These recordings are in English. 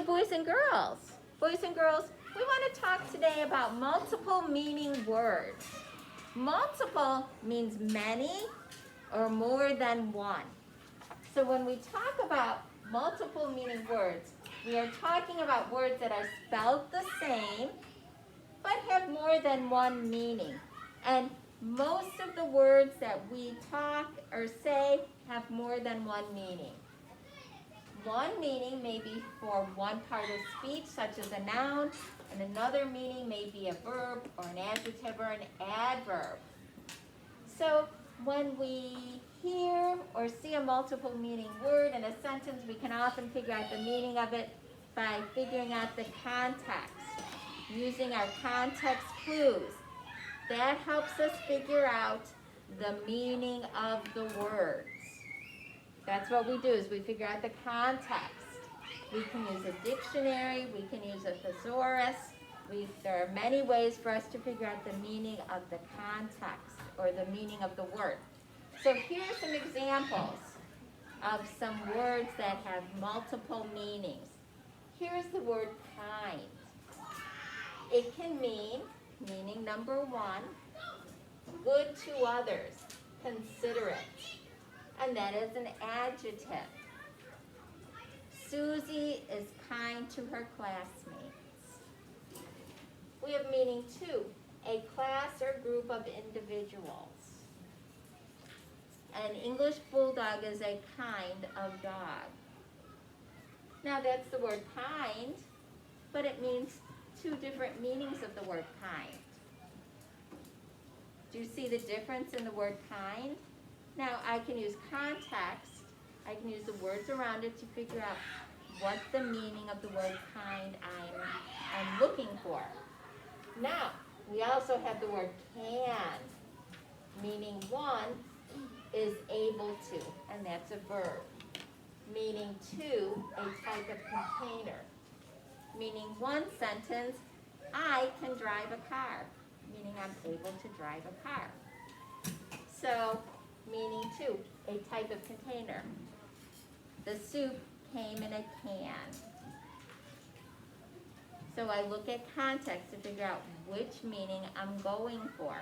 Boys and girls, we want to talk today about multiple meaning words. Multiple means many or more than one. So when we talk about multiple meaning words, we are talking about words that are spelled the same but have more than one meaning. And most of the words that we talk or say have more than one meaning. One meaning may be for one part of speech, such as a noun, and another meaning may be a verb or an adjective or an adverb. So when we hear or see a multiple meaning word in a sentence, we can often figure out the meaning of it by figuring out the context, using our context clues. That helps us figure out the meaning of the words. That's what we do, is we figure out the context. We can use a dictionary, we can use a thesaurus. There are many ways for us to figure out the meaning of the context or the meaning of the word. So here's some examples of some words that have multiple meanings. Here's the word kind. It can mean, meaning number one, good to others, considerate. And that is an adjective. Susie is kind to her classmates. We have meaning two, a class or group of individuals. An English bulldog is a kind of dog. Now that's the word kind, but it means two different meanings of the word kind. Do you see the difference in the word kind? Now I can use context, I can use the words around it to figure out what the meaning of the word kind I'm looking for. Now, we also have the word can, meaning one is able to, and that's a verb. Meaning two, a type of container. Meaning one sentence, I can drive a car, meaning I'm able to drive a car. So, meaning two, a type of container. The soup came in a can. So I look at context to figure out which meaning I'm going for.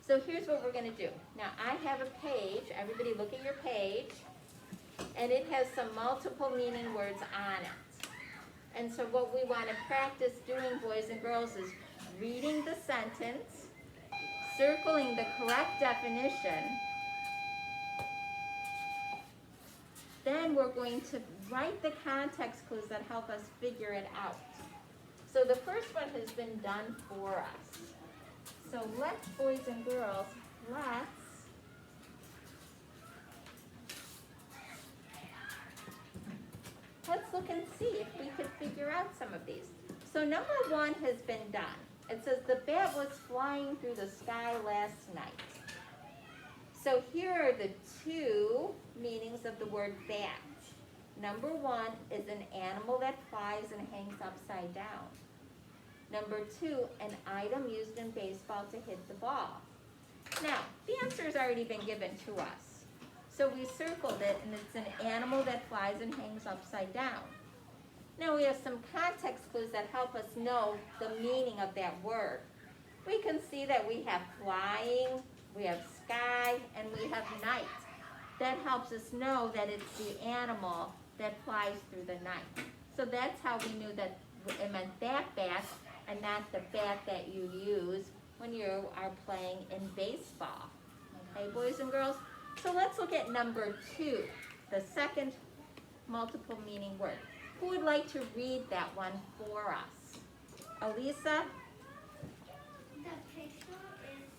So here's what we're going to do. Now I have a page. Everybody look at your page. And it has some multiple meaning words on it. And so what we want to practice doing, boys and girls, is reading the sentence, circling the correct definition. Then we're going to write the context clues that help us figure it out. So the first one has been done for us. So let's, boys and girls, let's look and see if we could figure out some of these. So number one has been done. It says the bat was flying through the sky last night. So here are the two meanings of the word bat. Number one is an animal that flies and hangs upside down. Number two, an item used in baseball to hit the ball. Now, the answer has already been given to us. So we circled it, and it's an animal that flies and hangs upside down. Now we have some context clues that help us know the meaning of that word. We can see that we have flying, we have sky, and we have night. That helps us know that it's the animal that flies through the night. So that's how we knew that it meant that bat and not the bat that you use when you are playing in baseball. Okay, boys and girls? So let's look at number two, the second multiple meaning word. Who would like to read that one for us? Elisa? The picture is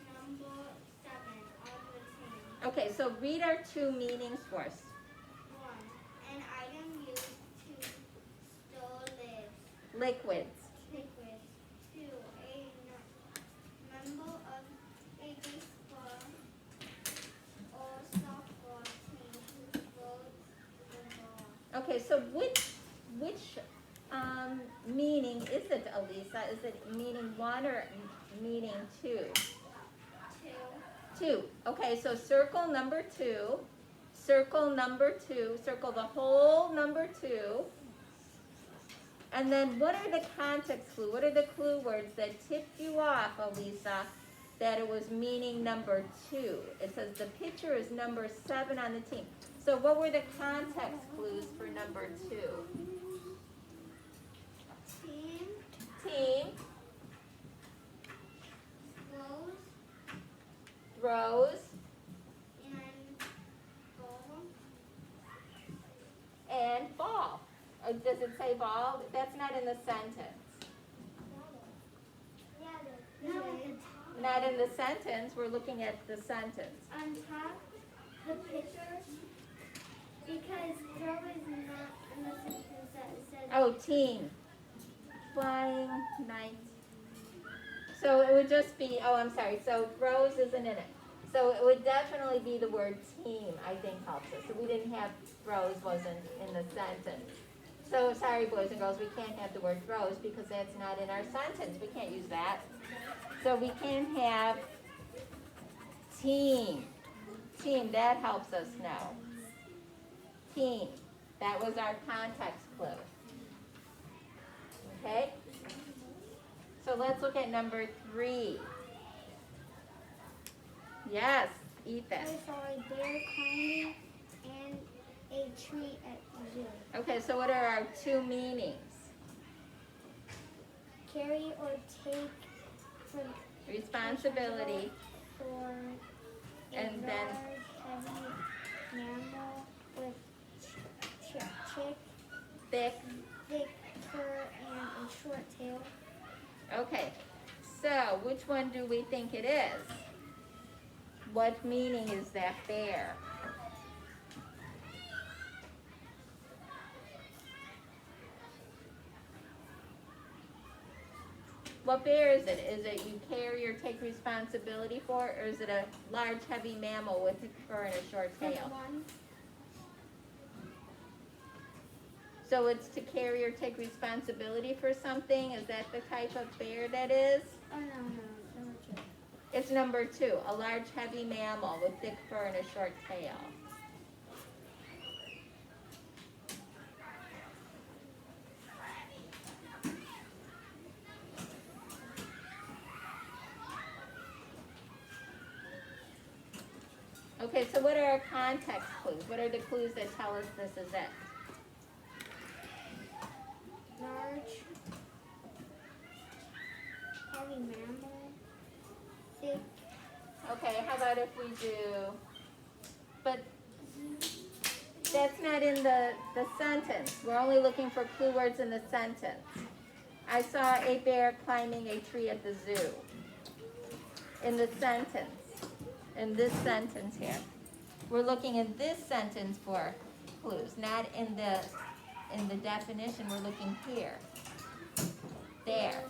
number 7 on the table. Okay, so read our two meanings for us. 1. An item used to store Liquids. liquids. 2. A member of a baseball or softball team who throws the ball. Okay, so which meaning is it, Elisa? Is it meaning one or meaning two? 2. Two. Okay, so circle number two. Circle number two. Circle the whole number two. And then what are the context clues? What are the clue words that tipped you off, Elisa, that it was meaning number 2? It says the pitcher is number 7 on the team. So what were the context clues for number 2? Team. Team, Throws. throws, And ball. and ball. Does it say ball? That's not in the sentence. No, at the top. Not in the sentence. We're looking at the sentence. On top, the pitcher. Because throw is not in the sentence that says. Oh, team. Flying night. So it would just be, oh, I'm sorry. So throws isn't in it. So it would definitely be the word team, I think, helps us. So we didn't have throws wasn't in the sentence. So sorry, boys and girls, we can't have the word throws because that's not in our sentence. We can't use that. So we can have team. Team, that helps us know. Team. That was our context clue. Okay? So let's look at number 3. Yes, Ethan. I saw a bear climbing and a tree at the zoo. Okay, so what are our 2 meanings? Carry or take for Responsibility for a And then- large, heavy mammal with chick, Thick. thick fur, and a short tail. Okay, so which one do we think it is? What meaning is that bear? What bear is it? Is it you carry or take responsibility for, or is it a large, heavy mammal with thick fur and a short Which tail? one? So it's to carry or take responsibility for something? Is that the type of bear that is? Oh, no, number 2. It's number 2, a large, heavy mammal with thick fur and a short tail. Okay, so what are our context clues? What are the clues that tell us this is it? Large, heavy mammal, thick, Okay, how about if we do, but that's not in the sentence. We're only looking for clue words in the sentence. I saw a bear climbing a tree at the zoo. In the sentence, in this sentence here. We're looking in this sentence for clues, not in the definition. We're looking here. There.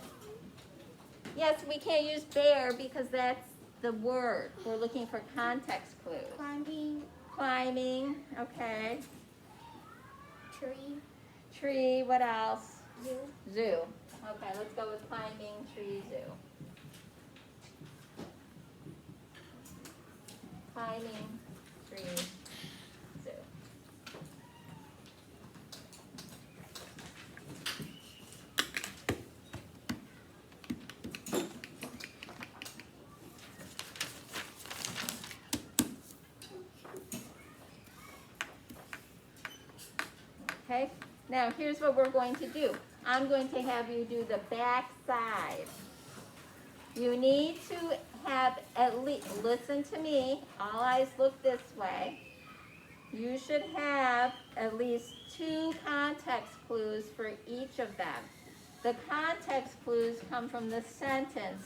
Yes, we can't use bear because that's the word. We're looking for context clues. climbing, Climbing, okay. tree, Tree, what else? zoo. Zoo. Okay, let's go with climbing, tree, zoo. Climbing, tree, zoo. Okay, now here's what we're going to do. I'm going to have you do the back side. You need to have at least, listen to me, all eyes look this way. You should have at least 2 context clues for each of them. The context clues come from the sentence,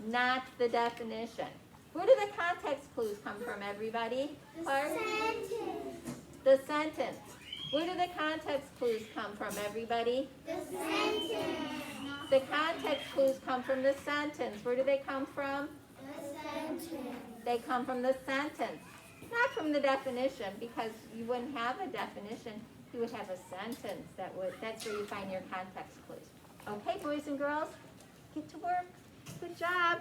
not the definition. Where do the context clues come from, everybody? Clark? The sentence. Where do the context clues come from, everybody? The sentence. The context clues come from the sentence. Where do they come from? The sentence. They come from the sentence, not from the definition, because you wouldn't have a definition. You would have a sentence. That's where you find your context clues. Okay, boys and girls, get to work. Good job.